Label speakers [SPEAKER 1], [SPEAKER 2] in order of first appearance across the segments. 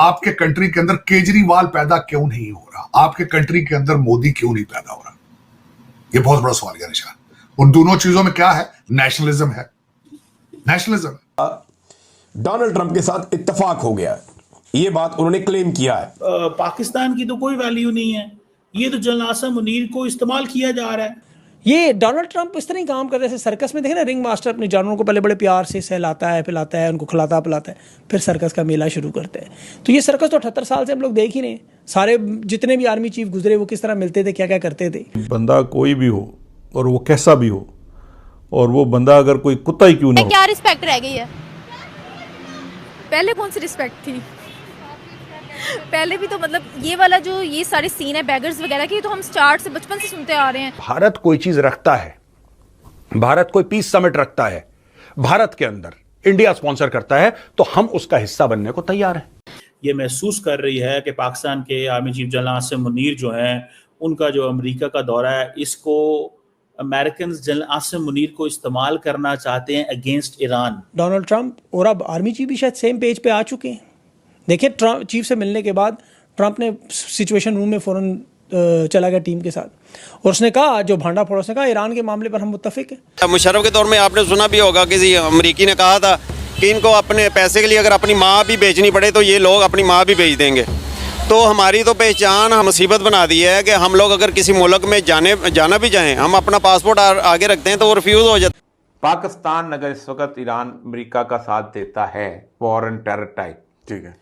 [SPEAKER 1] आपके कंट्री के अंदर केजरीवाल पैदा क्यों नहीं हो रहा, आपके कंट्री के अंदर मोदी क्यों नहीं पैदा हो रहा? ये बहुत बड़ा सवाल का निशान। उन दोनों चीजों में क्या है? नेशनलिज्म है, नेशनलिज्म।
[SPEAKER 2] डोनाल्ड ट्रंप के साथ इत्तेफाक हो गया, ये बात उन्होंने क्लेम किया है।
[SPEAKER 3] पाकिस्तान की तो कोई वैल्यू नहीं है, ये तो जनरल आसिम मुनीर को इस्तेमाल किया जा रहा है।
[SPEAKER 4] ये डोनाल्ड ट्रंप इस तरह ही काम कर रहे हैं। सर्कस में देखे ना, रिंग मास्टर अपने जानवरों को पहले बड़े प्यार से सहलाता है, पिलाता है, उनको खिलाता पिलाता है, फिर सर्कस का मेला शुरू करते हैं। तो ये सर्कस तो 78 साल से हम लोग देख ही नहीं। सारे जितने भी आर्मी चीफ गुजरे वो किस तरह मिलते थे, क्या क्या करते थे।
[SPEAKER 5] बंदा कोई भी हो और वो कैसा भी हो, और वो बंदा अगर कोई कुत्ता ही क्यों ना हो,
[SPEAKER 6] क्या रिस्पेक्ट रह गई है? पहले कौन सी रिस्पेक्ट थी? पहले भी तो मतलब ये वाला जो ये सारे सीन है बैगर्स वगैरह की, तो हम स्टार्ट से बचपन से सुनते आ रहे हैं।
[SPEAKER 7] भारत कोई चीज रखता है, भारत कोई पीस समिट रखता है, भारत के अंदर इंडिया स्पॉन्सर करता है, तो हम उसका हिस्सा बनने को तैयार हैं।
[SPEAKER 3] ये महसूस कर रही है कि पाकिस्तान के army chief general Asim Munir जो हैं, उनका जो अमेरिका का दौरा है, इसको अमेरिकन जनरल आसिम मुनीर को इस्तेमाल करना चाहते हैं अगेंस्ट ईरान।
[SPEAKER 4] डोनाल्ड ट्रंप और अब आर्मी चीफ भी शायद सेम पेज पे आ चुके हैं। देखिए, ट्रंप चीफ से मिलने के बाद ट्रंप ने सिचुएशन रूम में फौरन चला गया टीम के साथ, और उसने कहा, जो भांडा फोड़ा, उसने कहा ईरान के मामले पर हम मुत्तफिक हैं।
[SPEAKER 8] मुशर्रफ के दौर में आपने सुना भी होगा, किसी अमेरिकी ने कहा था कि इनको अपने पैसे के लिए अगर अपनी माँ भी बेचनी पड़े तो ये लोग अपनी माँ भी बेच देंगे। तो हमारी तो पहचान मुसीबत बना दी है कि हम लोग अगर किसी मुल्क में जाना भी चाहें, हम अपना पासपोर्ट आगे रखते हैं तो वो रिफ्यूज़ हो जाता है।
[SPEAKER 9] पाकिस्तान अगर इस वक्त ईरान अमेरिका का साथ देता है वॉर एंड टेरर टाइप, ठीक है,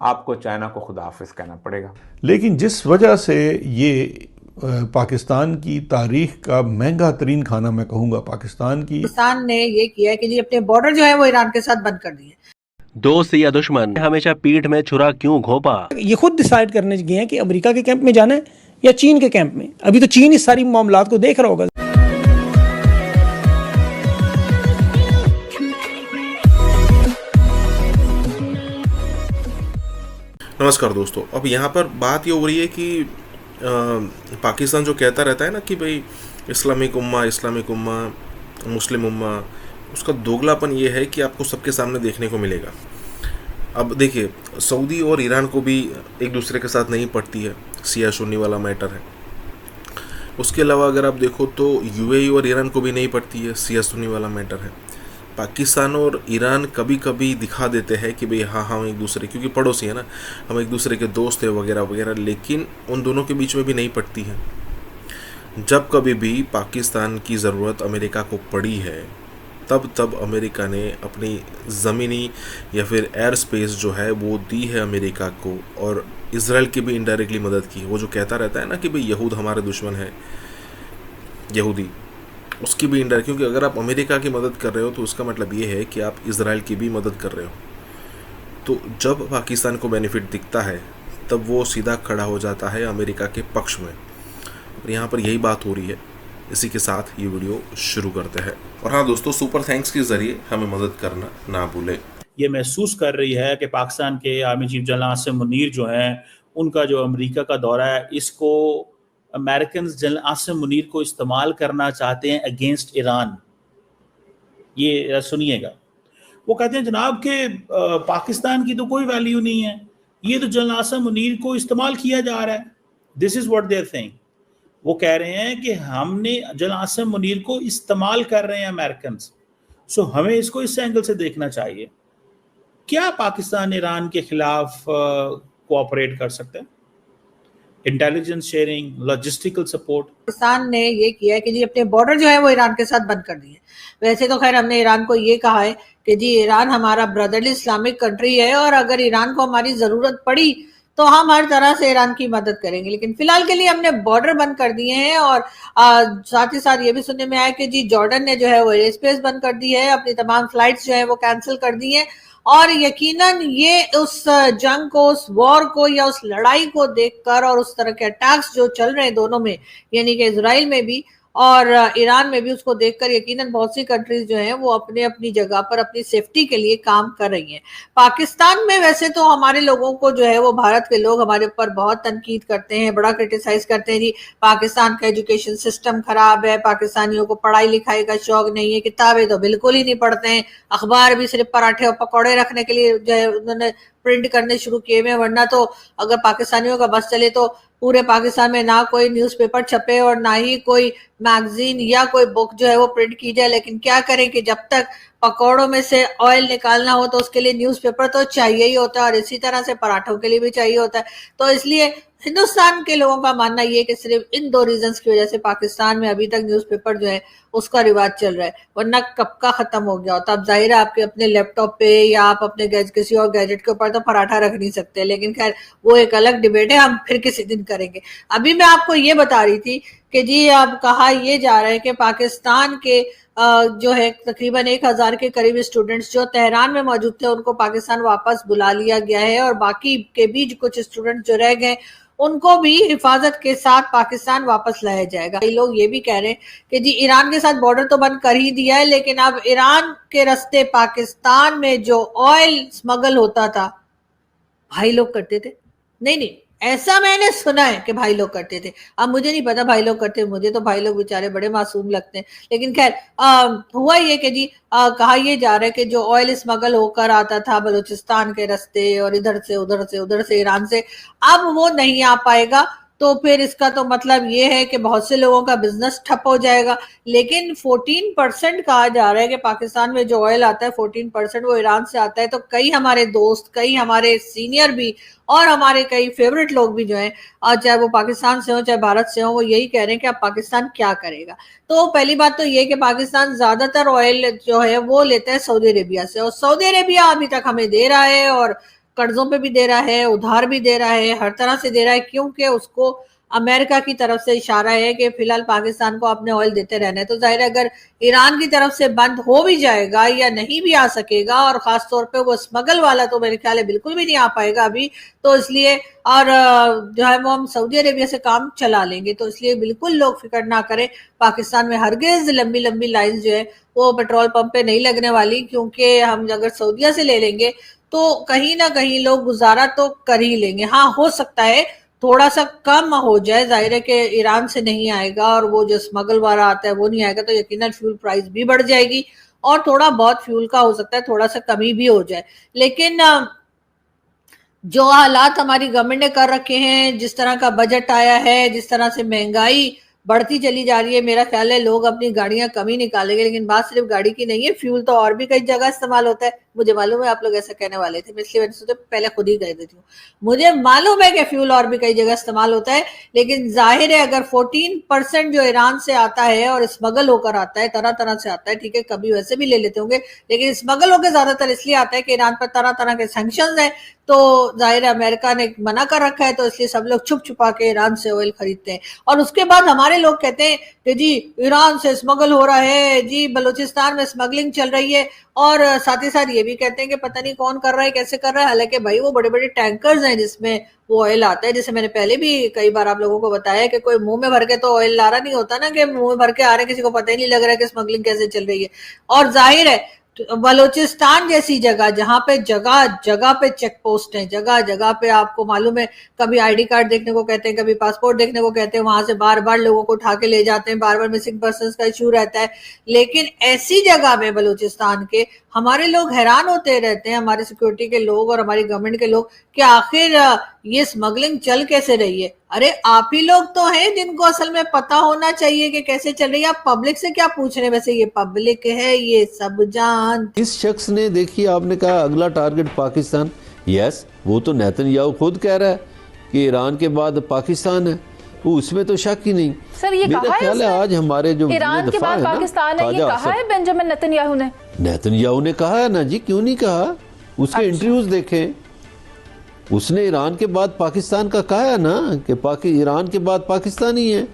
[SPEAKER 9] आपको चाइना को खुदा हाफिज कहना पड़ेगा।
[SPEAKER 5] लेकिन जिस वजह से ये पाकिस्तान की तारीख का महंगा तरीन खाना, मैं कहूँगा, पाकिस्तान
[SPEAKER 10] ने ये किया है कि जी अपने बॉर्डर जो है वो ईरान के साथ बंद कर दिए।
[SPEAKER 11] दोस्त या दुश्मन, हमेशा पीठ में छुरा क्यों घोंपा।
[SPEAKER 4] ये खुद डिसाइड करने गए हैं कि अमेरिका के कैंप में जाना है या चीन के कैंप में। अभी तो चीन इस सारी मामलात को देख रहा होगा।
[SPEAKER 12] नमस्कार दोस्तों, अब यहाँ पर बात ये हो रही है कि पाकिस्तान जो कहता रहता है ना कि भाई इस्लामिक उम्मा, मुस्लिम उम्मा, उसका दोगलापन ये है कि आपको सबके सामने देखने को मिलेगा। अब देखिए, सऊदी और ईरान को भी एक दूसरे के साथ नहीं पड़ती है, शिया सुन्नी वाला मैटर है। उसके अलावा अगर आप देखो तो यूएई और ईरान को भी नहीं पड़ती है, शिया सुन्नी वाला मैटर है। पाकिस्तान और ईरान कभी कभी दिखा देते हैं कि भाई हाँ हम एक दूसरे, क्योंकि पड़ोसी है ना, हम एक दूसरे के दोस्त हैं वगैरह वगैरह, लेकिन उन दोनों के बीच में भी नहीं पड़ती है। जब कभी भी पाकिस्तान की ज़रूरत अमेरिका को पड़ी है, तब अमेरिका ने अपनी ज़मीनी या फिर एयर स्पेस जो है वो दी है अमेरिका को, और इसराइल की भी इनडायरेक्टली मदद की। वो जो कहता रहता है ना कि भाई यहूद हमारे दुश्मन है, यहूदी, उसकी भी इंडायरेक्ट, क्योंकि अगर आप अमेरिका की मदद कर रहे हो तो उसका मतलब ये है कि आप इसराइल की भी मदद कर रहे हो। तो जब पाकिस्तान को बेनिफिट दिखता है तब वो सीधा खड़ा हो जाता है अमेरिका के पक्ष में, और यहाँ पर यही बात हो रही है। इसी के साथ ये वीडियो शुरू करते हैं। और हाँ दोस्तों, सुपर थैंक्स के ज़रिए हमें मदद करना ना भूलें।
[SPEAKER 3] ये महसूस कर रही है कि पाकिस्तान के army chief general Asim Munir जो हैं, उनका जो अमेरिका का दौरा है, इसको अमेरिकन जनरल आसिम मुनीर को इस्तेमाल करना चाहते हैं अगेंस्ट ईरान। ये सुनिएगा, वो कहते हैं जनाब कि पाकिस्तान की तो कोई वैल्यू नहीं है, ये तो जनरल आसिम मुनीर को इस्तेमाल किया जा रहा है। This is what they are saying. वो कह रहे हैं कि हमने जनरल आसिम मुनीर को इस्तेमाल कर रहे हैं अमेरिकन, सो हमें इसको इस एंगल से देखना चाहिए। क्या पाकिस्तान ईरान के खिलाफ कोऑपरेट कर सकते हैं? Intelligence sharing, logistical support.
[SPEAKER 10] Pakistan ने ये किया है कि जी अपने बॉर्डर जो है वो ईरान के साथ बंद कर दिए। वैसे तो खैर हमने ईरान को ये कहा है कि जी ईरान हमारा ब्रदरली इस्लामिक कंट्री है, और अगर ईरान को हमारी ज़रूरत पड़ी तो हम हर तरह से ईरान की मदद करेंगे, लेकिन फिलहाल के लिए हमने बॉर्डर बंद कर दिए हैं। और साथ ही साथ ये भी सुनने में आया कि जी जॉर्डन ने जो है वो एयर स्पेस बंद कर दी है, अपनी तमाम फ्लाइट्स जो है वो कैंसिल कर दी है। और यकीनन ये उस जंग को, उस वॉर को या उस लड़ाई को देखकर, और उस तरह के अटैक्स जो चल रहे हैं दोनों में, यानी कि इजराइल में भी और ईरान में भी, उसको देखकर यकीनन बहुत सी कंट्रीज जो हैं वो अपने अपनी जगह पर अपनी सेफ्टी के लिए काम कर रही हैं। पाकिस्तान में वैसे तो हमारे लोगों को जो है वो, भारत के लोग हमारे ऊपर बहुत तनकीद करते हैं, बड़ा क्रिटिसाइज करते हैं, जी पाकिस्तान का एजुकेशन सिस्टम खराब है, पाकिस्तानियों को पढ़ाई लिखाई का शौक नहीं है, किताबें तो बिल्कुल ही नहीं पढ़ते हैं, अखबार भी सिर्फ पराठे और पकौड़े रखने के लिए जो है उन्होंने प्रिंट करने शुरू किए हुए, वरना तो अगर पाकिस्तानियों का बस चले तो पूरे पाकिस्तान में ना कोई न्यूज़पेपर छपे और ना ही कोई मैगजीन या कोई बुक जो है वो प्रिंट की जाए। लेकिन क्या करें कि जब तक पकौड़ों में से ऑयल निकालना हो तो उसके लिए न्यूज़पेपर तो चाहिए ही होता है, और इसी तरह से पराठों के लिए भी चाहिए होता है। तो इसलिए हिंदुस्तान के लोगों का मानना ये है कि सिर्फ इन 2 रीजंस की वजह से पाकिस्तान में अभी तक न्यूज़पेपर जो है उसका रिवाज चल रहा है, वरना कब का खत्म हो गया होता। अब जाहिर है आपके अपने लैपटॉप पे या आप अपने किसी और गैजेट के ऊपर तो पराठा रख नहीं सकते, लेकिन खैर वो एक अलग डिबेट है, हम फिर किसी दिन करेंगे। अभी मैं आपको ये बता रही थी कि जी अब कहा ये जा रहा है कि पाकिस्तान के जो है तकरीबन 1000 के करीब स्टूडेंट्स जो तेहरान में मौजूद थे उनको पाकिस्तान वापस बुला लिया गया है, और बाकी के भी कुछ स्टूडेंट जो रह गए उनको भी हिफाजत के साथ पाकिस्तान वापस लाया जाएगा। कई लोग ये भी कह रहे हैं कि जी ईरान के साथ बॉर्डर तो बंद कर ही दिया है, लेकिन अब ईरान के रास्ते पाकिस्तान में जो ऑयल स्मगल होता था भाई लोग करते थे। नहीं, ऐसा मैंने सुना है कि भाई लोग करते थे। अब मुझे नहीं पता भाई लोग करते, मुझे तो भाई लोग बेचारे बड़े मासूम लगते हैं। लेकिन खैर हुआ ये कि जी कहा ये जा रहा है कि जो ऑयल स्मगल होकर आता था बलूचिस्तान के रास्ते और इधर से ईरान से, अब वो नहीं आ पाएगा। तो फिर इसका तो मतलब ये है कि बहुत से लोगों का बिजनेस ठप हो जाएगा। लेकिन 14% कहा जा रहा है कि पाकिस्तान में जो ऑयल आता है 14% वो ईरान से आता है। तो कई हमारे दोस्त, कई हमारे सीनियर भी और हमारे कई फेवरेट लोग भी जो हैं, चाहे वो पाकिस्तान से हो चाहे भारत से हो, वो यही कह रहे हैं कि अब पाकिस्तान क्या करेगा। तो पहली बात तो ये कि पाकिस्तान ज्यादातर ऑयल जो है वो लेता है सऊदी अरेबिया से, और सऊदी अरेबिया अभी तक हमें दे रहा है और कर्जों पे भी दे रहा है, उधार भी दे रहा है, हर तरह से दे रहा है, क्योंकि उसको अमेरिका की तरफ से इशारा है कि फिलहाल पाकिस्तान को अपने ऑयल देते रहना है। तो जाहिर है अगर ईरान की तरफ से बंद हो भी जाएगा या नहीं भी आ सकेगा, और खास तौर पे वो स्मगल वाला तो मेरे ख्याल है बिल्कुल भी नहीं आ पाएगा अभी, तो इसलिए और जो है वो हम सऊदी अरेबिया से काम चला लेंगे। तो इसलिए बिल्कुल लोग फिक्र ना करें, पाकिस्तान में हरगिज लंबी लंबी लाइन जो है वो पेट्रोल पंप पे नहीं लगने वाली, क्योंकि हम अगर सऊदिया से ले लेंगे तो कहीं ना कहीं लोग गुजारा तो कर ही लेंगे। हाँ, हो सकता है थोड़ा सा कम हो जाए, जाहिर है कि ईरान से नहीं आएगा और वो जो स्मगल वाला आता है वो नहीं आएगा, तो यकीनन फ्यूल प्राइस भी बढ़ जाएगी और थोड़ा बहुत फ्यूल का हो सकता है थोड़ा सा कमी भी हो जाए। लेकिन जो हालात हमारी गवर्नमेंट ने कर रखे हैं, जिस तरह का बजट आया है, जिस तरह से महंगाई बढ़ती चली जा रही है, मेरा ख्याल है लोग अपनी गाड़ियां कम ही निकालेंगे। लेकिन बात सिर्फ गाड़ी की नहीं है, फ्यूल तो और भी कई जगह इस्तेमाल होता है। मुझे मालूम है आप लोग ऐसा कहने वाले थे, इसलिए मैंने सोचा पहले खुद ही कह देती हूँ। मुझे मालूम है कि फ्यूल और भी कई जगह इस्तेमाल होता है, लेकिन जाहिर है अगर 14% जो ईरान से आता है और स्मगल होकर आता है, तरह तरह से आता है, ठीक है, कभी वैसे भी ले लेते होंगे, लेकिन स्मगल होकर ज्यादातर इसलिए आता है कि ईरान पर तरह तरह के सैंक्शंस हैं। तो जाहिर है अमेरिका ने मना कर रखा है, तो इसलिए सब लोग छुप छुपा के ईरान से ऑयल खरीदते हैं। और उसके बाद हमारे लोग कहते हैं कि जी ईरान से स्मगल हो रहा है, जी बलूचिस्तान में स्मगलिंग चल रही है, और साथ ही साथ ये भी कहते हैं कि पता नहीं कौन कर रहा है, कैसे कर रहा है। हालांकि भाई वो बड़े बड़े टैंकर्स हैं जिसमें वो ऑयल आता है, जैसे मैंने पहले भी कई बार आप लोगों को बताया कि कोई मुंह में भर के तो ऑयल ला रहा नहीं होता ना, कि मुंह में भर के आ रहे, किसी को पता ही नहीं लग रहा है कि स्मगलिंग कैसे चल रही है। और जाहिर है बलूचिस्तान जैसी जगह जहां पे जगह जगह पे चेक पोस्ट है, जगह जगह पे आपको मालूम है कभी आईडी कार्ड देखने को कहते हैं, कभी पासपोर्ट देखने को कहते हैं, वहां से बार बार लोगों को उठा के ले जाते हैं, बार बार मिसिंग पर्संस का इशू रहता है। लेकिन ऐसी जगह में बलूचिस्तान के हमारे लोग हैरान होते रहते हैं, हमारे सिक्योरिटी के लोग और हमारी गवर्नमेंट के लोग, कि आखिर ये स्मगलिंग चल कैसे रही है। अरे आप ही लोग तो हैं जिनको असल में पता होना चाहिए कि कैसे चल रही है, आप पब्लिक से क्या पूछ रहे हैं। वैसे ये पब्लिक है, ये सब जान।
[SPEAKER 13] इस शख्स ने, देखिए आपने कहा अगला टारगेट पाकिस्तान, यस वो तो नेतन्याहू खुद कह रहा है कि ईरान के बाद पाकिस्तान है, वो उसमें तो शक ही नहीं।
[SPEAKER 14] सर ये
[SPEAKER 13] मेरा ख्याल है आज हमारे जो
[SPEAKER 14] ईरान के बाद पाकिस्तान है, ये कहा है बेंजामिन नेतन्याहू ने।
[SPEAKER 13] नेतन्याहू ने कहा है ना जी, क्यों नहीं कहा, उसके इंटरव्यूज देखें, उसने ईरान के बाद पाकिस्तान का कहा है ना कि ईरान के बाद पाकिस्तान ही है।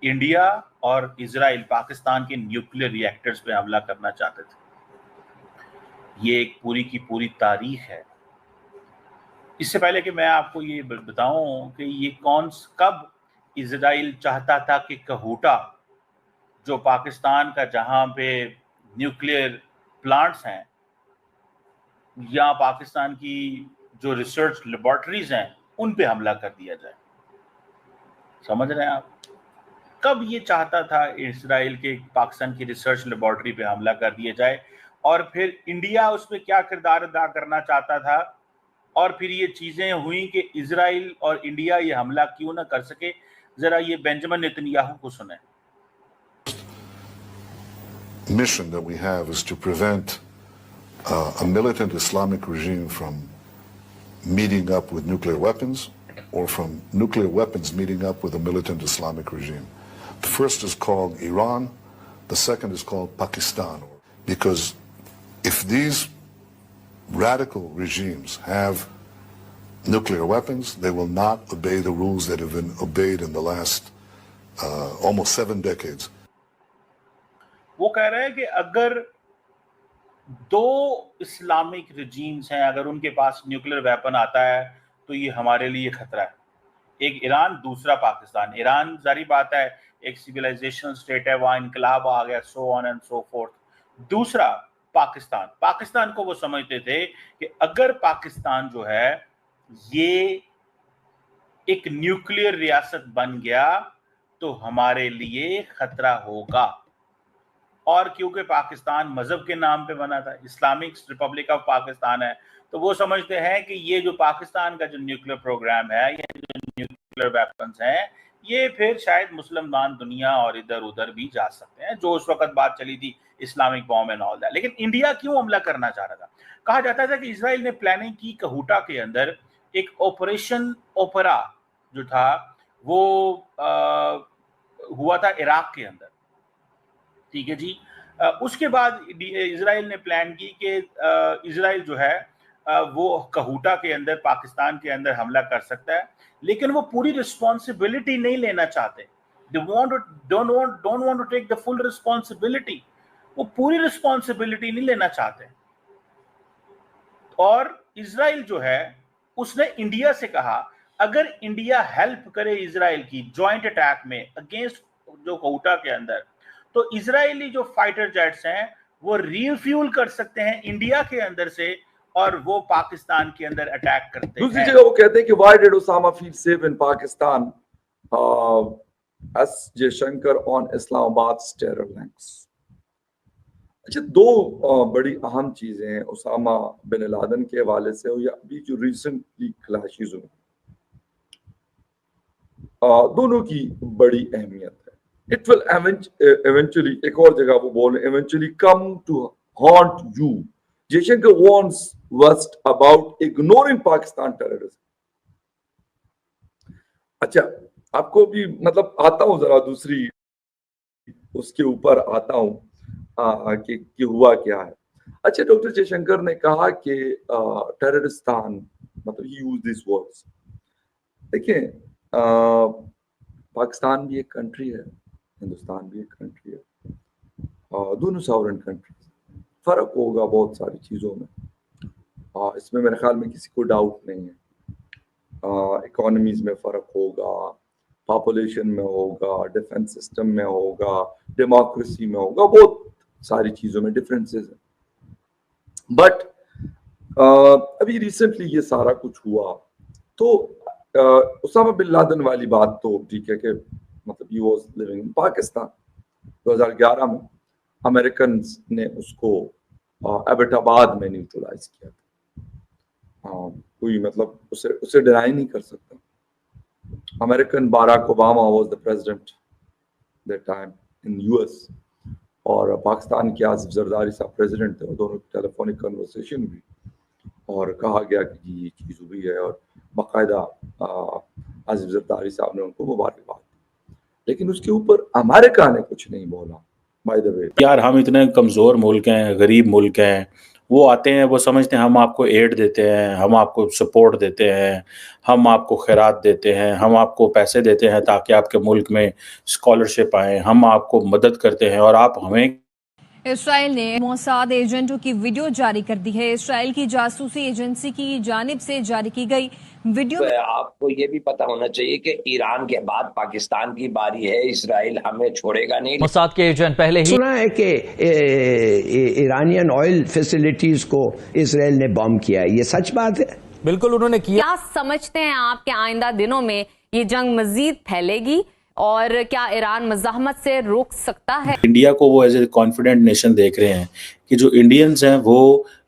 [SPEAKER 3] इंडिया और इजराइल पाकिस्तान के न्यूक्लियर रिएक्टर्स पे हमला करना चाहते थे। ये एक पूरी की पूरी तारीख है। इससे पहले कि मैं आपको ये बताऊं कि ये कब इजराइल चाहता था कि कहूटा जो पाकिस्तान का जहां पे न्यूक्लियर प्लांट्स हैं या पाकिस्तान की जो रिसर्च लेबोरेटरीज हैं उन पे हमला कर दिया जाए। समझ रहे हैं आप? कब ये चाहता था इजराइल के पाकिस्तान की रिसर्च लेबोरेटरी पे हमला कर दिया जाए, और फिर इंडिया उसमें क्या किरदार अदा करना चाहता था और फिर ये चीजें हुई कि इजराइल और इंडिया ये हमला क्यों ना कर सके। जरा ये बेंजामिन नेतन्याहू को सुने।
[SPEAKER 15] Mission that we have is to prevent a militant Islamic regime from meeting up with nuclear weapons or from nuclear weapons meeting up with a militant Islamic regime. The first is called Iran, the second is called Pakistan, because if these radical regimes have nuclear weapons, they will not obey the rules that have been obeyed in the last almost 7 decades.
[SPEAKER 3] वो कह रहे हैं कि अगर दो Islamic regimes हैं, अगर उनके पास न्यूक्लियर वेपन आता है तो ये हमारे लिए खतरा है। एक ईरान, दूसरा पाकिस्तान। ईरान जारी बात है एक सिविलाइजेशनल स्टेट है, वहां इनकलाब आ गया, so on and so fourth. दूसरा पाकिस्तान, पाकिस्तान को वो समझते थे कि अगर पाकिस्तान जो है ये एक न्यूक्लियर रियासत बन गया तो हमारे लिए खतरा होगा। और क्योंकि पाकिस्तान मजहब के नाम पे बना था, इस्लामिक रिपब्लिक ऑफ पाकिस्तान है, तो वो समझते हैं कि ये जो पाकिस्तान का जो न्यूक्लियर प्रोग्राम है, ये जो न्यूक्लियर वेपन्स हैं, ये फिर शायद मुसलमान दुनिया और इधर उधर भी जा सकते हैं, जो उस वक्त बात चली थी Islamic bomb and all that. लेकिन इंडिया क्यों हमला करना चाह रहा था? कहा जाता था कि इजराइल ने प्लानिंग की कहूटा के अंदर एक ऑपरेशन ओपेरा जो था वो हुआ था इराक के अंदर, ठीक है जी। उसके बाद इजराइल ने प्लान की कि इजराइल जो है वो कहूटा के अंदर, पाकिस्तान के अंदर हमला कर सकता है, लेकिन वो पूरी रिस्पॉन्सिबिलिटी नहीं लेना चाहते। don't want to take the full responsibility। वो पूरी रिस्पॉन्सिबिलिटी नहीं लेना चाहते। और इजराइल जो है उसने इंडिया से कहा अगर इंडिया हेल्प करे इजराइल की जॉइंट अटैक में अगेंस्ट जो कहूटा के अंदर, तो इजरायली जो फाइटर जेट्स हैं वो रिफ्यूल कर सकते हैं इंडिया के अंदर से और वो पाकिस्तान के अंदर अटैक करते हैं।
[SPEAKER 16] दूसरी जगह वो कहते हैं कि why did Osama feel safe in Pakistan, S Jaishankar on Islamabad terror links. अच्छा, दो बड़ी अहम चीजें हैं ओसामा बिन लादेन के हवाले से या अभी जो रिसेंटली क्लैशेस हुए, दोनों की बड़ी अहमियत है। It will eventually, एक और जगह वो बोल रहे, eventually come to haunt you। Jaishankar warns West about ignoring Pakistan terrorism। अच्छा, आपको भी मतलब आता हूं जरा दूसरी उसके ऊपर आता हूं कि हुआ क्या है। अच्छा, डॉक्टर जयशंकर ने कहा कि टेररिस्तान, मतलब ही यूज दिस वर्ड्स। देखिए, पाकिस्तान भी एक कंट्री है, हिंदुस्तान भी एक कंट्री है, दोनों सॉवरेन कंट्री। फर्क होगा बहुत सारी चीज़ों में, इसमें मेरे ख्याल में किसी को डाउट नहीं है। इकोनॉमीज में फ़र्क होगा, पॉपुलेशन में होगा, डिफेंस सिस्टम में होगा, डेमोक्रेसी में होगा, बहुत सारी चीज़ों में डिफरेंसेस हैं। बट अभी रिसेंटली ये सारा कुछ हुआ तो उसामा बिन लादेन वाली बात तो ठीक है कि मतलब he was living in Pakistan. 2011 में अमेरिकन ने उसको एबटाबाद में न्यूट्रलाइज किया था। कोई मतलब उसे डिनाई नहीं कर सकता। American Barack Obama was the president that time in US और पाकिस्तान के आसिफ जरदारी साहब प्रेसिडेंट थे। दोनों की टेलीफोनिक कन्वर्सेशन हुई और कहा गया कि ये चीज़ हुई है और बाकायदा आसिफ जरदारी साहब ने उनको मुबारकबाद, लेकिन उसके ऊपर अमेरिका ने कुछ नहीं बोला। बाय द वे,
[SPEAKER 3] यार हम इतने कमज़ोर मुल्क हैं, गरीब मुल्क हैं, वो आते हैं, वो समझते हैं हम आपको एड देते हैं, हम आपको सपोर्ट देते हैं, हम आपको खैरात देते हैं, हम आपको पैसे देते हैं ताकि आपके मुल्क में स्कॉलरशिप आए, हम आपको मदद करते हैं और आप हमें।
[SPEAKER 17] इसराइल ने मोसाद एजेंटों की वीडियो जारी कर दी है। इसराइल की जासूसी एजेंसी की जानिब से जारी की गई वीडियो में
[SPEAKER 18] आपको ये भी पता होना चाहिए कि ईरान के बाद पाकिस्तान की बारी है, इसराइल हमें छोड़ेगा नहीं।
[SPEAKER 19] मोसाद के एजेंट पहले ही सुना है कि ईरानियन ऑयल फैसिलिटीज को इसराइल ने बम किया है, ये सच बात है? बिल्कुल उन्होंने किया।
[SPEAKER 20] क्या समझते हैं आप कि आइंदा दिनों में ये जंग मजीद फैलेगी और क्या ईरान मज़ाहमत से रोक सकता है?
[SPEAKER 3] इंडिया को वो एज ए कॉन्फिडेंट नेशन देख रहे हैं कि जो इंडियंस हैं वो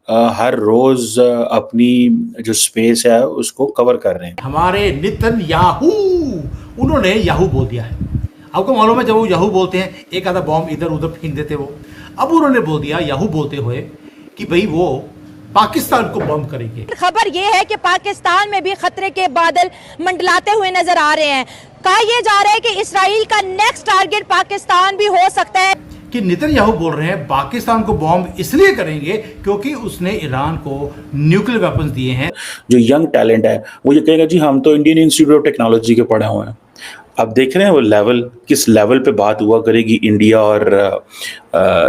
[SPEAKER 3] हर रोज अपनी जो स्पेस है उसको कवर कर रहे हैं।
[SPEAKER 21] हमारे नेतन्याहू, उन्होंने याहू बोल दिया है। आपको मालूम है जब वो याहू बोलते हैं एक आधा बॉम्ब इधर उधर फेंक देते वो। अब उन्होंने बोल दिया याहू बोलते हुए कि भाई वो पाकिस्तान को बम करेंगे।
[SPEAKER 22] खबर ये है कि पाकिस्तान में भी खतरे के बादल मंडलाते हुए नजर आ रहे हैं। कहा यह जा रहा है कि इसराइल का नेक्स्ट टारगेट पाकिस्तान भी हो सकता है।
[SPEAKER 21] कि नेतन्याहू बोल रहे हैं पाकिस्तान को बॉम्ब इसलिए करेंगे क्योंकि उसने ईरान को न्यूक्लियर वेपन्स दिए हैं।
[SPEAKER 3] जो यंग टैलेंट है वो ये कहेगा जी हम तो इंडियन इंस्टीट्यूट ऑफ टेक्नोलॉजी के पढ़े हुए हैं। अब देख रहे हैं वो लेवल, किस लेवल पे बात हुआ करेगी इंडिया और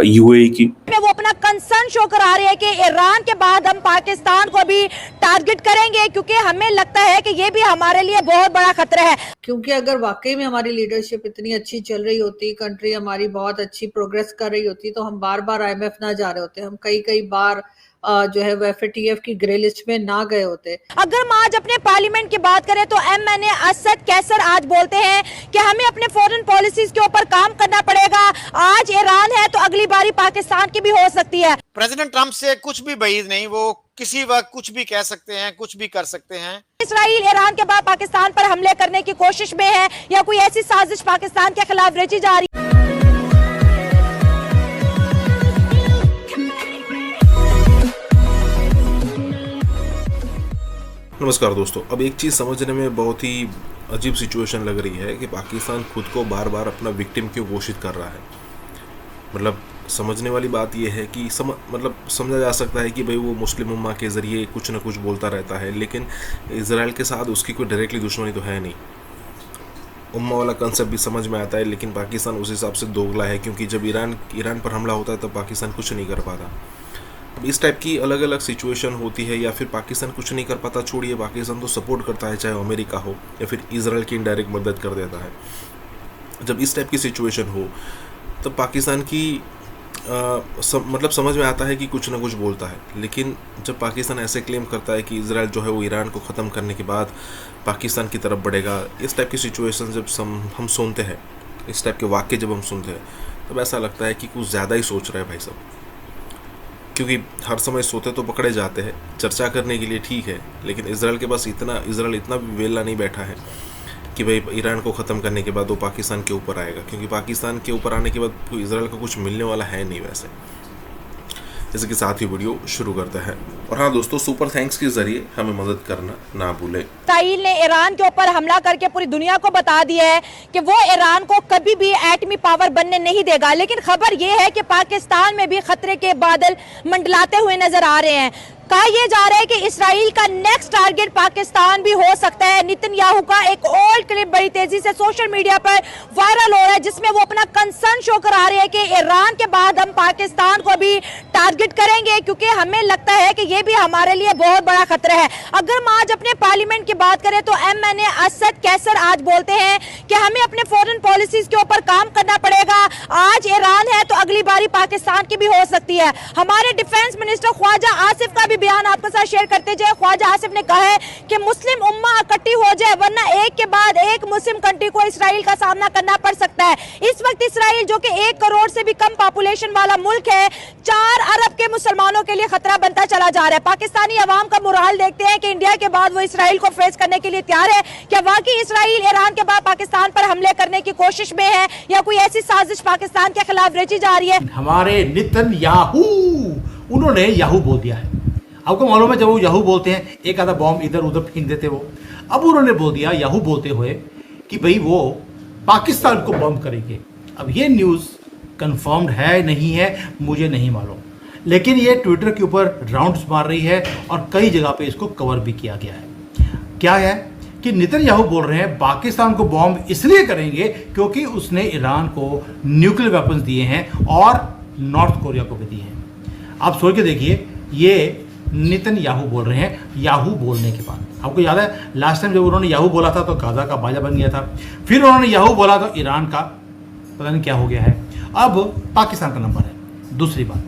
[SPEAKER 3] यूएई की।
[SPEAKER 22] वो अपना कंसर्न शो करा रहे हैं कि ईरान के बाद हम पाकिस्तान को भी टारगेट करेंगे, क्योंकि हमें लगता है कि ये भी हमारे लिए बहुत बड़ा खतरा है।
[SPEAKER 10] क्योंकि अगर वाकई में हमारी लीडरशिप इतनी अच्छी चल रही होती, कंट्री हमारी बहुत अच्छी प्रोग्रेस कर रही होती, तो हम बार बार IMF ना जा रहे होते, हम कई बार जो है वो FATF की ग्रे लिस्ट में ना गए होते।
[SPEAKER 22] अगर हम आज अपने पार्लियामेंट की बात करें तो MNA असद कैसर आज बोलते हैं कि हमें अपने फॉरेन पॉलिसीज के ऊपर काम करना पड़ेगा। आज ईरान है तो अगली बारी पाकिस्तान की भी हो सकती है।
[SPEAKER 23] प्रेसिडेंट ट्रंप से कुछ भी बईद नहीं, वो किसी वक्त कुछ भी कह सकते हैं, कुछ भी कर सकते हैं।
[SPEAKER 22] इसराइल ईरान के बाद पाकिस्तान पर हमले करने की कोशिश में है या कोई ऐसी साजिश पाकिस्तान के खिलाफ रची जा रही है।
[SPEAKER 12] नमस्कार दोस्तों, अब एक चीज़ समझने में बहुत ही अजीब सिचुएशन लग रही है कि पाकिस्तान खुद को बार बार अपना विक्टिम क्यों घोषित कर रहा है। मतलब समझने वाली बात यह है कि समझा जा सकता है कि भाई वो मुस्लिम उम्मा के ज़रिए कुछ ना कुछ बोलता रहता है, लेकिन इजराइल के साथ उसकी कोई डायरेक्टली दुश्मनी तो है नहीं। उम्मा वाला कंसेप्ट भी समझ में आता है, लेकिन पाकिस्तान उस हिसाब से दोगला है, क्योंकि जब ईरान पर हमला होता है तब पाकिस्तान कुछ नहीं कर पाता। इस टाइप की अलग अलग सिचुएशन होती है, या फिर पाकिस्तान कुछ नहीं कर पाता, छोड़िए पाकिस्तान तो सपोर्ट करता है, चाहे अमेरिका हो या फिर इजराइल की इनडायरेक्ट मदद कर देता है। जब इस टाइप की सिचुएशन हो तब पाकिस्तान की समझ में आता है कि कुछ ना कुछ बोलता है। लेकिन जब पाकिस्तान ऐसे क्लेम करता है कि इजराइल जो है वो ईरान को ख़त्म करने के बाद पाकिस्तान की तरफ बढ़ेगा, इस टाइप की सिचुएशन जब हम सुनते हैं, इस टाइप के वाक्य जब हम सुनते हैं, तब ऐसा लगता है कि कुछ ज़्यादा ही सोच रहे हैं भाई साहब। क्योंकि हर समय सोते तो पकड़े जाते हैं, चर्चा करने के लिए ठीक है, लेकिन इजराइल के पास इजराइल इतना भी वेला नहीं बैठा है कि भाई ईरान को ख़त्म करने के बाद वो पाकिस्तान के ऊपर आएगा, क्योंकि पाकिस्तान के ऊपर आने के बाद इजराइल को कुछ मिलने वाला है नहीं वैसे। जैसे कि साथ ही वीडियो शुरू करते हैं। और हाँ दोस्तों, सुपर थैंक्स के जरिए हमें मदद करना ना भूलें।
[SPEAKER 22] इसराइल ने ईरान के ऊपर हमला करके पूरी दुनिया को बता दिया है कि वो ईरान को कभी भी एटमी पावर बनने नहीं देगा। लेकिन खबर ये है कि पाकिस्तान में भी खतरे के बादल मंडलाते हुए नजर आ रहे हैं। कहा यह जा रहा है कि इसराइल का नेक्स्ट टारगेट पाकिस्तान भी हो सकता है। नेतन्याहू का एक ओल्ड क्लिप बड़ी तेजी से सोशल मीडिया पर वायरल हो रहा है, जिसमें वो अपना कंसर्न शो करा रहे हैं कि ईरान के बाद हम पाकिस्तान को भी टारगेट करेंगे, क्योंकि हमें लगता है कि ये भी हमारे लिए बहुत बड़ा खतरा है। अगर हम आज अपने पार्लियामेंट की बात करें तो MNA असद कैसर आज बोलते हैं कि हमें अपने फॉरेन पॉलिसीज के ऊपर काम करना पड़ेगा। आज ईरान है तो अगली बारी पाकिस्तान की भी हो सकती है। हमारे डिफेंस मिनिस्टर ख्वाजा आसिफ का बयान आपके साथ शेयर करते जाए। ख्वाजा आसिफ ने कहा है कि मुस्लिम उम्मा इकट्ठी हो जाए, वरना एक के बाद एक मुस्लिम कंट्री को इसराइल का सामना करना पड़ सकता है। इस वक्त इसराइल जो कि 1 करोड़ से भी कम पॉपुलेशन वाला मुल्क है, 4 अरब के मुसलमानों के लिए खतरा बनता चला जा रहा है। पाकिस्तानी अवाम का मुराल देखते हैं कि इंडिया के बाद वो इसराइल को फेस करने के लिए तैयार है। क्या वाकई इसराइल ईरान के बाद पाकिस्तान पर हमले करने की कोशिश में है या कोई ऐसी साजिश पाकिस्तान के खिलाफ रची जा रही है?
[SPEAKER 21] हमारे नेतन्याहू, उन्होंने याहू बोल दिया है। आपको मालूम है जब वो याहू बोलते हैं एक आधा बॉम्ब इधर उधर फेंक देते वो। अब उन्होंने बोल दिया याहू बोलते हुए कि भाई वो पाकिस्तान को बम करेंगे। अब ये न्यूज़ कंफर्म्ड है नहीं है मुझे नहीं मालूम, लेकिन ये ट्विटर के ऊपर राउंड्स मार रही है और कई जगह पे इसको कवर भी किया गया है। क्या है कि नेतन्याहू बोल रहे हैं पाकिस्तान को बॉम्ब इसलिए करेंगे क्योंकि उसने ईरान को न्यूक्लियर वेपन्स दिए हैं और नॉर्थ कोरिया को भी दिए हैं। आप सोच के देखिए, ये नेतन्याहू बोल रहे हैं याहू बोलने के बाद। आपको याद है लास्ट टाइम जब उन्होंने याहू बोला था तो गाजा का बाजा बन गया था, फिर उन्होंने याहू बोला तो ईरान का पता नहीं क्या हो गया है। अब पाकिस्तान का नंबर है। दूसरी बात,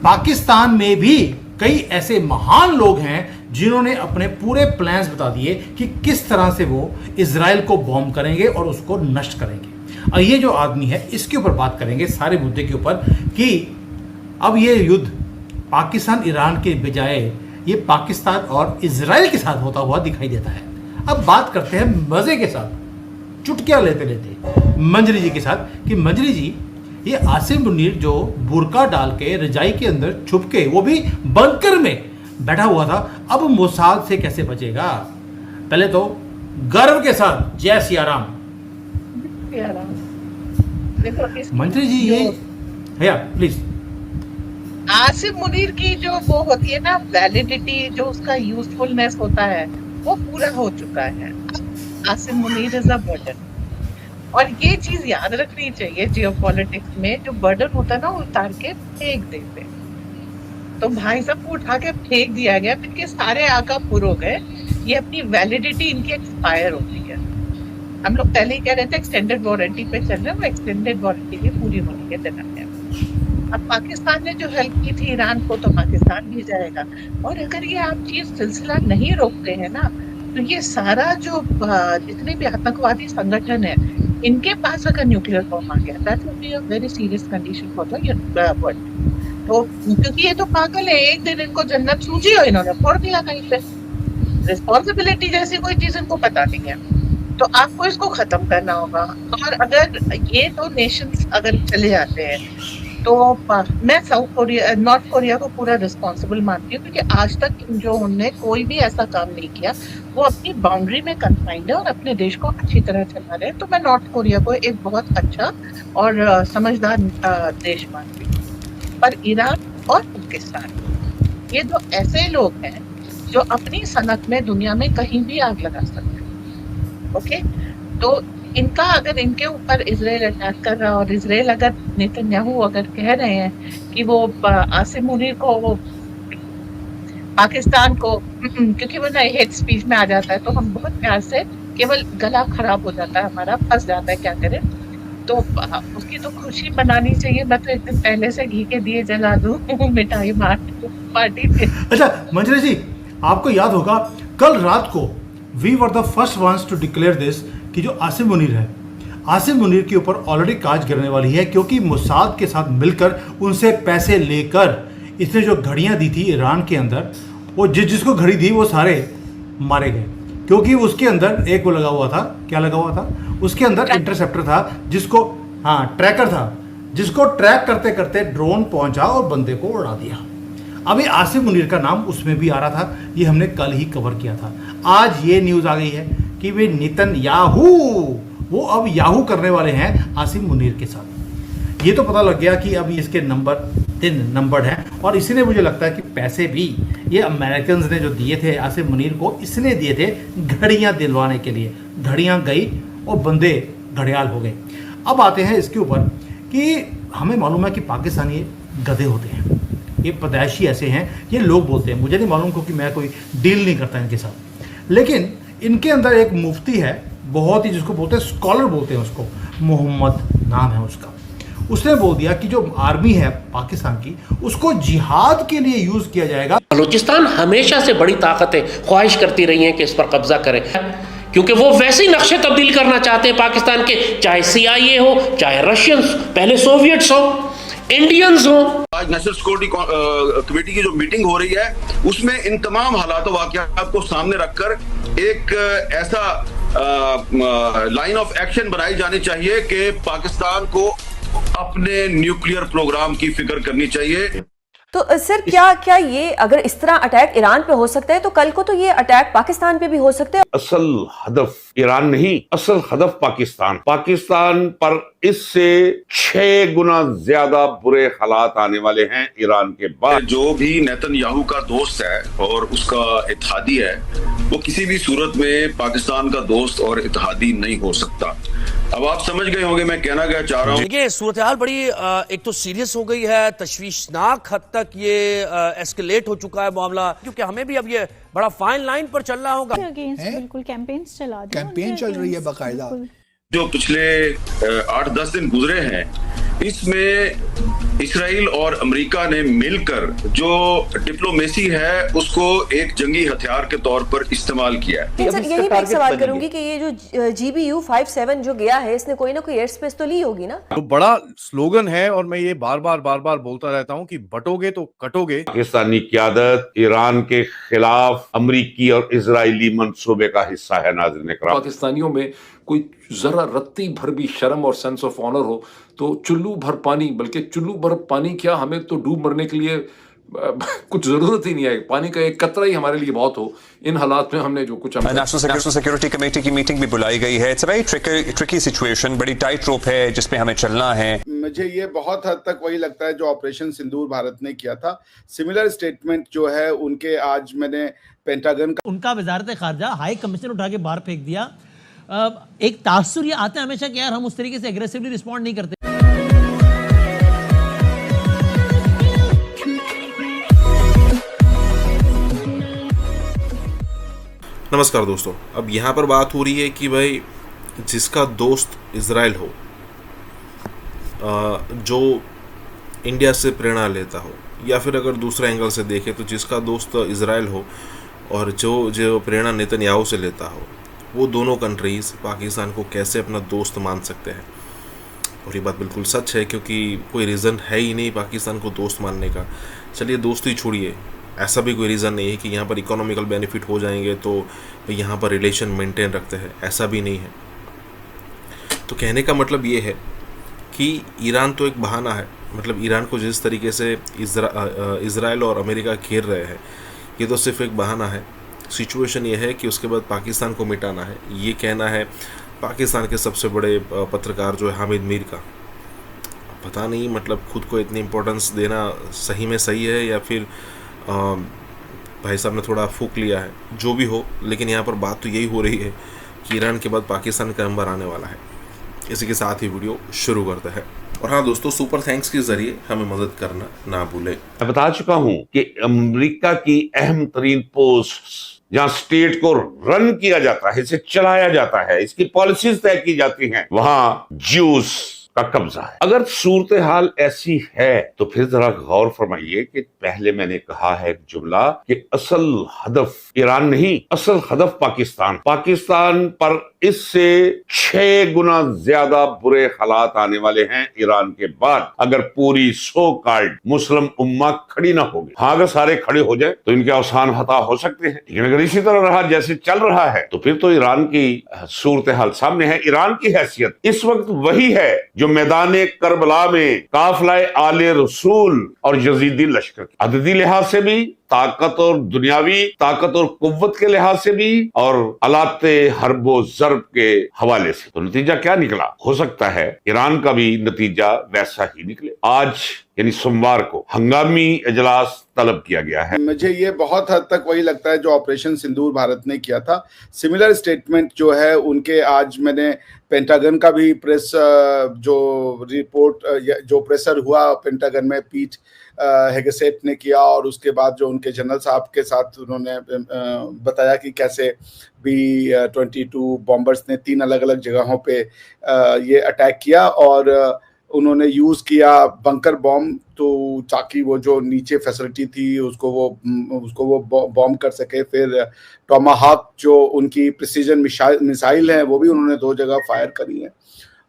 [SPEAKER 21] पाकिस्तान में भी कई ऐसे महान लोग हैं जिन्होंने अपने पूरे प्लान्स बता दिए कि किस तरह से वो इजराइल को बॉम्ब करेंगे और उसको नष्ट करेंगे। और ये जो आदमी है इसके ऊपर बात करेंगे सारे मुद्दे के ऊपर कि अब ये युद्ध पाकिस्तान ईरान के बजाय ये पाकिस्तान और इजराइल के साथ होता हुआ दिखाई देता है। अब बात करते हैं मजे के साथ, चुटकियां लेते लेते मंजरी जी के साथ कि मंजरी जी, ये आसिम मुनीर जो बुर्का डाल के रजाई के अंदर छुप के, वो भी बंकर में बैठा हुआ था, अब मोसाद से कैसे बचेगा? पहले तो गर्व के साथ जय सिया राम। मंत्री जी ये भैया प्लीज।
[SPEAKER 1] आसिम मुनीर की जो वो होती है ना वैलिडिटी, जो उसका यूजफुलनेस होता है वो पूरा हो चुका है। Asim Munir is a burden, और ये चीज याद रखनी चाहिए जियोपॉलिटिक्स में, जो बर्डन होता है ना वो उतार के फेंक देते। तो भाई साहब को उठा के फेंक दिया गया, इनके सारे आका पूरे हो गए, ये अपनी वैलिडिटी इनकी एक्सपायर होती है। हम लोग पहले ही कह रहे थे एक्सटेंडेड वारंटी पे चल रहे हैं, वो एक्सटेंडेड वारंटी की पूरी होने के दिन है। अब पाकिस्तान ने जो हेल्प की थी ईरान को, तो पाकिस्तान भी जाएगा। और अगर ये आप चीज सिलसिला नहीं रोकते हैं ना, तो ये सारा जो जितने भी आतंकवादी संगठन है, इनके पास अगर न्यूक्लियर बॉम्ब आ गया, that would be a very serious condition for the world. तो क्योंकि ये तो पागल है, एक दिन इनको जन्नत सूझी और इन्होंने फोड़ दिया कहीं पे। रिस्पॉन्सिबिलिटी जैसी कोई चीज इनको पता नहीं है, तो आपको इसको खत्म करना होगा। और अगर ये दो नेशंस अगर चले जाते हैं, तो मैं साउथ कोरिया, नॉर्थ कोरिया को पूरा रिस्पॉन्सिबल मानती हूँ, क्योंकि आज तक जो उनने कोई भी ऐसा काम नहीं किया, वो अपनी बाउंड्री में कन्फाइंड है और अपने देश को अच्छी तरह चला रहे हैं। तो मैं नॉर्थ कोरिया को एक बहुत अच्छा और समझदार देश मानती हूँ। पर ईरान और पाकिस्तान, ये दो ऐसे लोग हैं जो अपनी सनक में दुनिया में कहीं भी आग लगा सकते हैं। ओके, तो इनका अगर इनके ऊपर इजराइल अटैक कर रहा, और इजराइल अगर नेतन्याहू अगर कह रहे हैं कि वो आसिम मुनीर को, वो पाकिस्तान को, क्योंकि वो ना हेट स्पीच में आ जाता है, तो हम बहुत प्यार से, केवल गला खराब हो जाता है हमारा, फंस जाता है, क्या करें। तो उसकी तो खुशी मनानी चाहिए। मैं तो एक दिन पहले से घी के दिए जला दूं, मिठाई पार्टी पे।
[SPEAKER 21] अच्छा मंजरी जी, आपको याद होगा कल रात को we were the first ones to declare this कि जो आसिम मुनीर है, आसिम मुनीर के ऊपर ऑलरेडी कांच गिरने वाली है, क्योंकि मोसाद के साथ मिलकर उनसे पैसे लेकर इसने जो घड़ियां दी थी ईरान के अंदर, वो जिसको घड़ी दी वो सारे मारे गए, क्योंकि उसके अंदर एक वो लगा हुआ था, क्या लगा हुआ था उसके अंदर, इंटरसेप्टर था, जिसको ट्रैकर था, जिसको ट्रैक करते करते ड्रोन पहुंचा और बंदे को उड़ा दिया। अभी आसिम मुनीर का नाम उसमें भी आ रहा था, ये हमने कल ही कवर किया था। आज ये न्यूज़ आ गई है कि वे नेतन्याहू, वो अब याहू करने वाले हैं आसिम मुनीर के साथ। ये तो पता लग गया कि अब इसके नंबर 3 नंबर हैं, और इसीलिए मुझे लगता है कि पैसे भी ये अमेरिकन ने जो दिए थे आसिम मुनीर को, इसलिए दिए थे घड़ियां दिलवाने के लिए। घड़ियां गई और बंदे घड़ियाल हो गए। अब आते हैं इसके ऊपर कि हमें मालूम है कि पाकिस्तानी गधे होते हैं, ये पैदाइशी ऐसे हैं, ये लोग बोलते हैं, मुझे नहीं मालूम क्योंकि मैं कोई डील नहीं करता इनके साथ। लेकिन इनके अंदर एक मुफ्ती है, बहुत ही, जिसको बोलते हैं स्कॉलर बोलते हैं उसको, मोहम्मद नाम है उसका। उसने बोल दिया कि जो आर्मी है पाकिस्तान की, उसको जिहाद के लिए यूज किया जाएगा।
[SPEAKER 2] बलूचिस्तान हमेशा से बड़ी ताकतें ख्वाहिश करती रही हैं कि इस पर कब्जा करें, क्योंकि वो वैसे ही नक्शे तब्दील करना चाहते हैं पाकिस्तान के, चाहे CIA हो, चाहे रशियंस, पहले सोवियट्स हो, इंडियंस हो।
[SPEAKER 6] आज नेशनल सिक्योरिटी कमेटी की जो मीटिंग हो रही है, उसमें इन तमाम हालात वाक़यात को सामने रखकर एक ऐसा लाइन ऑफ एक्शन बनाई जानी चाहिए कि पाकिस्तान को अपने न्यूक्लियर प्रोग्राम की फिक्र करनी चाहिए।
[SPEAKER 24] तो सर क्या ये अगर इस तरह अटैक ईरान पे हो सकता है, तो कल को तो ये अटैक पाकिस्तान पे भी हो सकते हैं।
[SPEAKER 7] असल हदफ ईरान नहीं, असल हदफ पाकिस्तान। पाकिस्तान पर इससे 6 गुना ज्यादा बुरे हालात आने वाले हैं ईरान के बाद।
[SPEAKER 6] जो भी नेतन्याहू का दोस्त है और उसका इत्तेहादी है, वो किसी भी सूरत में पाकिस्तान का दोस्त और इत्तेहादी नहीं हो सकता। अब आप समझ गए होंगे मैं कहना क्या चाह रहा हूँ।
[SPEAKER 25] देखिए सूरत हाल बड़ी एक तो सीरियस हो गई है, तशवीशनाक हद तक ये एस्केलेट हो चुका है मामला, क्योंकि हमें भी अब ये बड़ा फाइन लाइन पर चलना होगा।
[SPEAKER 26] बिल्कुल कैंपेन्स चला दी,
[SPEAKER 27] कैंपेन चल रही है बाकायदा।
[SPEAKER 6] जो पिछले 8-10 दिन गुजरे हैं, इसमें इसराइल और अमेरिका ने मिलकर जो डिप्लोमेसी है उसको एक जंगी हथियार के तौर पर इस्तेमाल किया है।
[SPEAKER 24] सर यही मैं एक सवाल करूंगी कि ये जो GBU-57 जो गया है इसने कोई ना कोई एयर स्पेस तो ली होगी ना।
[SPEAKER 4] तो बड़ा स्लोगन है और मैं ये बार बार बोलता रहता हूँ कि बटोगे तो कटोगे।
[SPEAKER 7] पाकिस्तानी क़यादत ईरान के खिलाफ अमरीकी और इजरायली मंसूबे का हिस्सा है। नाज़रीन इकराम,
[SPEAKER 5] पाकिस्तानियों में कोई जरा रत्ती भर भी शर्म और सेंस ऑफ ऑनर हो तो चुल्लू भर पानी, बल्कि चुल्लू भर पानी क्या, हमें तो डूब मरने के लिए कुछ जरूरत ही नहीं है, पानी का एक कतरा ही हमारे लिए बहुत हो। इन हालात में हमने जो कुछ
[SPEAKER 8] नेशनल सिक्योरिटी कमेटी की मीटिंग भी बुलाई गई है। It's a very tricky situation, बड़ी टाइट रोप है जिसमें हमें चलना है।
[SPEAKER 9] मुझे ये बहुत हद तक वही लगता है जो ऑपरेशन सिंदूर भारत ने किया था। सिमिलर स्टेटमेंट जो है उनके आज मैंने पेंटागन का,
[SPEAKER 11] उनका वजारत खारजा हाई कमिश्नर उठा के बाहर फेंक दिया। एक तासुर ये आता है हमेशा कि यार हम उस तरीके से एग्रेसिवली रिस्पॉन्ड नहीं करते।
[SPEAKER 12] नमस्कार दोस्तों, अब यहाँ पर बात हो रही है कि भाई जिसका दोस्त इजराइल हो, जो इंडिया से प्रेरणा लेता हो, या फिर अगर दूसरा एंगल से देखें तो जिसका दोस्त इजराइल हो और जो प्रेरणा नेतन्याहू से लेता हो, वो दोनों कंट्रीज़ पाकिस्तान को कैसे अपना दोस्त मान सकते हैं। और ये बात बिल्कुल सच है, क्योंकि कोई रीज़न है ही नहीं पाकिस्तान को दोस्त मानने का। चलिए दोस्ती छोड़िए, ऐसा भी कोई रीज़न नहीं है कि यहाँ पर इकोनॉमिकल बेनिफिट हो जाएंगे तो यहाँ पर रिलेशन मेंटेन रखते हैं, ऐसा भी नहीं है। तो कहने का मतलब ये है कि ईरान तो एक बहाना है। मतलब ईरान को जिस तरीके से इजराइल और अमेरिका घेर रहे हैं, ये तो सिर्फ एक बहाना है। सिचुएशन ये है कि उसके बाद पाकिस्तान को मिटाना है, ये कहना है पाकिस्तान के सबसे बड़े पत्रकार जो है हामिद मीर का। पता नहीं मतलब खुद को इतनी इम्पोर्टेंस देना सही में सही है या फिर भाई साहब ने थोड़ा फूक लिया है, जो भी हो। लेकिन यहाँ पर बात तो यही हो रही है कि ईरान के बाद पाकिस्तान का नंबर आने वाला है। इसी के साथ ही वीडियो शुरू करते हैं। और हाँ दोस्तों, सुपर थैंक्स के जरिए हमें मदद करना ना भूलें।
[SPEAKER 7] मैं बता चुका हूं कि अमेरिका की अहम तरीन पोस्ट जहां स्टेट को रन किया जाता है, इसे चलाया जाता है, इसकी पॉलिसीज तय की जाती हैं, वहां ज्यूस का कब्जा है। अगर सूरत हाल ऐसी है तो फिर जरा गौर फरमाइए कि पहले मैंने कहा है एक जुमला कि असल हदफ ईरान नहीं, असल हदफ पाकिस्तान पर इससे 6 गुना ज्यादा बुरे हालात आने वाले हैं ईरान के बाद, अगर पूरी सो कॉल्ड मुस्लिम उम्मा खड़ी ना होगी। हाँ, अगर सारे खड़े हो जाए तो इनके अवसान हता हो सकते हैं, लेकिन अगर इसी तरह रहा जैसे चल रहा है तो फिर तो ईरान की सूरत हाल सामने है। ईरान की हैसियत इस वक्त वही है जो मैदान करबला में काफिला आले रसूल और यजीदी लश्कर, अददी लिहाज से भी, ताकत और दुनियावी ताकत और कुव्वत के लिहाज से भी, और अलाते हरबो जर्ब के हवाले से, तो नतीजा क्या निकला? हो सकता है ईरान का भी नतीजा वैसा ही निकले। आज यानी सोमवार को हंगामी इजलास तलब किया गया है।
[SPEAKER 9] मुझे ये बहुत हद तक वही लगता है जो ऑपरेशन सिंदूर भारत ने किया था। सिमिलर स्टेटमेंट जो है उनके आज मैंने पेंटागन का भी प्रेस जो रिपोर्ट जो प्रेशर हुआ पेंटागन में पीट हेगेसेट ने किया, और उसके बाद जो उनके जनरल साहब के साथ उन्होंने बताया कि कैसे B-22 बॉम्बर्स ने 3 अलग अलग जगहों पे ये अटैक किया, और उन्होंने यूज़ किया बंकर बॉम्ब, तो ताकि वो जो नीचे फैसिलिटी थी उसको वो बॉम्ब कर सके। फिर टोमाहाक जो उनकी प्रिसीजन मिसाइल है वो भी उन्होंने 2 जगह फायर करी है,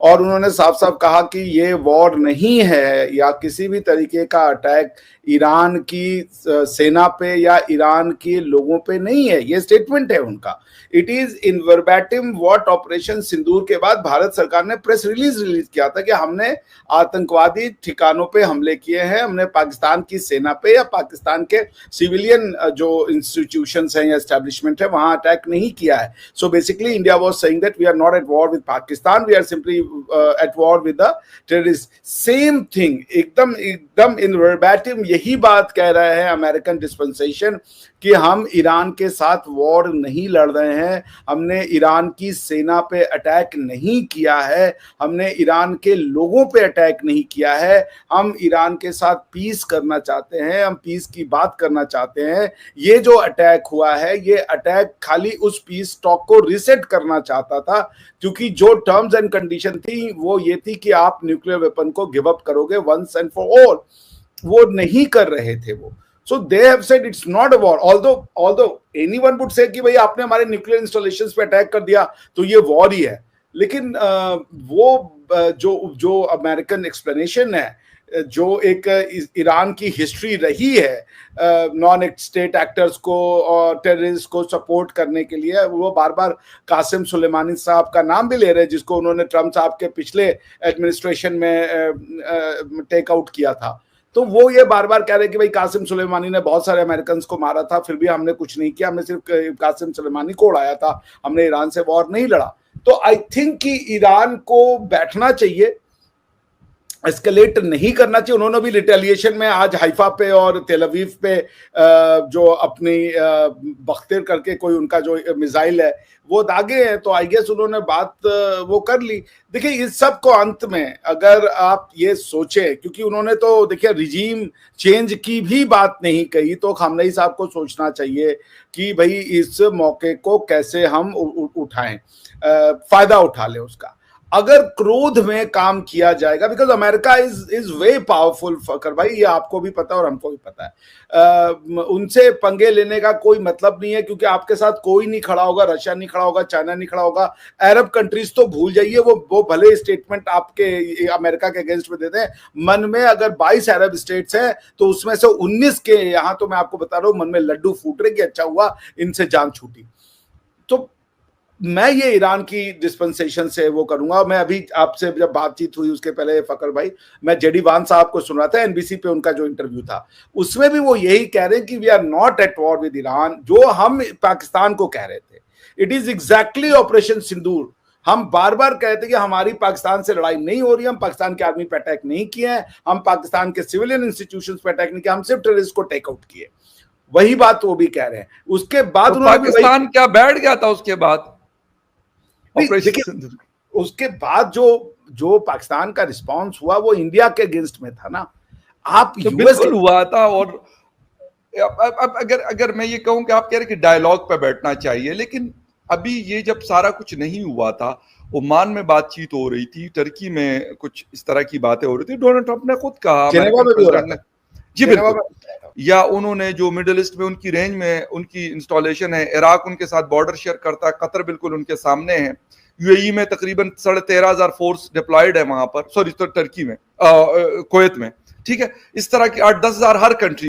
[SPEAKER 9] और उन्होंने साफ साफ कहा कि ये वॉर नहीं है या किसी भी तरीके का अटैक ईरान की सेना पे या ईरान के लोगों पे नहीं है। ये स्टेटमेंट है उनका। It is in verbatim what Operation Sindoor के बाद भारत सरकार ने प्रेस रिलीज किया था कि हमने आतंकवादी ठिकानों पे हमले किए हैं, हमने पाकिस्तान की सेना पे या पाकिस्तान के सिविलियन जो इंस्टीट्यूशंस हैं या एस्टेब्लिशमेंट है वहां अटैक नहीं किया है। So basically India was saying that we are not at war with Pakistan, we are simply at war with the terrorist. Same thing, एकदम इन वर्बैटिम यही बात कह रहा है अमेरिकन डिस्पेंसेशन कि हम ईरान के साथ वॉर नहीं लड़ रहे हैं, हमने ईरान की सेना पे अटैक नहीं किया है, हमने ईरान के लोगों पे अटैक नहीं किया है, हम ईरान के साथ पीस करना चाहते हैं, हम पीस की बात करना चाहते हैं। ये जो अटैक हुआ है ये अटैक खाली उस पीस टॉक को रिसेट करना चाहता था, क्योंकि जो टर्म्स एंड कंडीशन कंडीशन थी वो ये थी कि आप न्यूक्लियर वेपन को गिव अप करोगे वंस एंड फॉर ऑल, वो नहीं कर रहे थे वो। So they have said it's not a war, although anyone would say कि भाई आपने हमारे न्यूक्लियर इंस्टॉलेशंस पे अटैक कर दिया तो ये वॉर ही है, लेकिन वो जो अमेरिकन एक्सप्लेनेशन है, जो एक ईरान की हिस्ट्री रही है नॉन स्टेट एक्टर्स को और टेररिस्ट को सपोर्ट करने के लिए, वो बार बार कासिम सुलेमानी साहब का नाम भी ले रहे हैं, जिसको उन्होंने ट्रम्प साहब के पिछले एडमिनिस्ट्रेशन में टेक आउट किया था। तो वो ये बार बार कह रहे हैं कि भाई कासिम सुलेमानी ने बहुत सारे अमेरिकन को मारा था, फिर भी हमने कुछ नहीं किया, हमने सिर्फ कासिम सुलेमानी को उड़ाया था, हमने ईरान से वॉर नहीं लड़ा। तो आई थिंक कि ईरान को बैठना चाहिए, एस्केलेट नहीं करना चाहिए। उन्होंने भी रिटेलिएशन में आज हाइफा पे और तेल अवीव पे जो अपनी बख्तिर करके कोई उनका जो मिसाइल है वो दागे हैं, तो आई गेस उन्होंने बात वो कर ली। देखिए इस सब को अंत में अगर आप ये सोचें, क्योंकि उन्होंने तो देखिए रिजीम चेंज की भी बात नहीं कही, तो खामनेई साहब को सोचना चाहिए कि भाई इस मौके को कैसे हम उठाएं, फायदा उठा लें उसका। अगर क्रोध में काम किया जाएगा, because America is way powerful fucker भाई, ये आपको भी पता है और हमको भी पता है। उनसे पंगे लेने का कोई मतलब नहीं है, क्योंकि आपके साथ कोई नहीं खड़ा होगा, रशिया नहीं खड़ा होगा, चाइना नहीं खड़ा होगा, अरब कंट्रीज तो भूल जाइए, वो भले स्टेटमेंट आपके अमेरिका के अगेंस्ट में देते हैं, मन में अगर 22 अरब स्टेट्स हैं तो उसमें से 19 के यहाँ तो मैं आपको बता रहा हूँ मन में लड्डू फूट रहे कि अच्छा हुआ इनसे जान छूटी। तो मैं ये ईरान की डिस्पेंसेशन से वो करूंगा। मैं अभी आपसे जब बातचीत हुई उसके पहले फकर भाई, मैं जेडी वान साहब को सुन रहा था, एनबीसी पे उनका जो इंटरव्यू था, उसमें भी वो यही कह रहे हैं कि we are not at war with Iran, जो हम पाकिस्तान को कह रहे थे। It is exactly operation Sindoor. हम बार बार कहते कि हमारी पाकिस्तान से लड़ाई नहीं हो रही, हम पाकिस्तान के आर्मी पे अटैक नहीं किए हैं, हम पाकिस्तान के सिविलियन इंस्टीट्यूशंस पे अटैक नहीं किया, हम सिर्फ टेररिस्ट को टेक आउट किए। वही बात वो भी कह रहे हैं। उसके बाद
[SPEAKER 13] तो पाकिस्तान क्या बैठ गया था उसके बाद?
[SPEAKER 9] उसके बाद जो पाकिस्तान का रिस्पांस हुआ वो इंडिया के अगेंस्ट में था ना। आप
[SPEAKER 13] तो बिल्कुल हुआ था। और अब अगर मैं ये कहूं कि आप कह रहे कि डायलॉग पे बैठना चाहिए, लेकिन अभी ये जब सारा कुछ नहीं हुआ था, ओमान में बातचीत हो रही थी, टर्की में कुछ इस तरह की बातें हो रही थी, डोनाल्ड ट्रंप ने खुद कहा जी बिल्कुल, या उन्होंने जो मिडिल ईस्ट में उनकी रेंज में उनकी इंस्टॉलेशन है, इराक उनके साथ बॉर्डर शेयर करता है, कतर बिल्कुल उनके सामने है, यूएई में तकरीबन 13,500 फोर्स डिप्लॉयड है वहां पर, सॉरी तो टर्की में, कुवैत में, ठीक है। इस तरह की 8-10 हजार हर कंट्री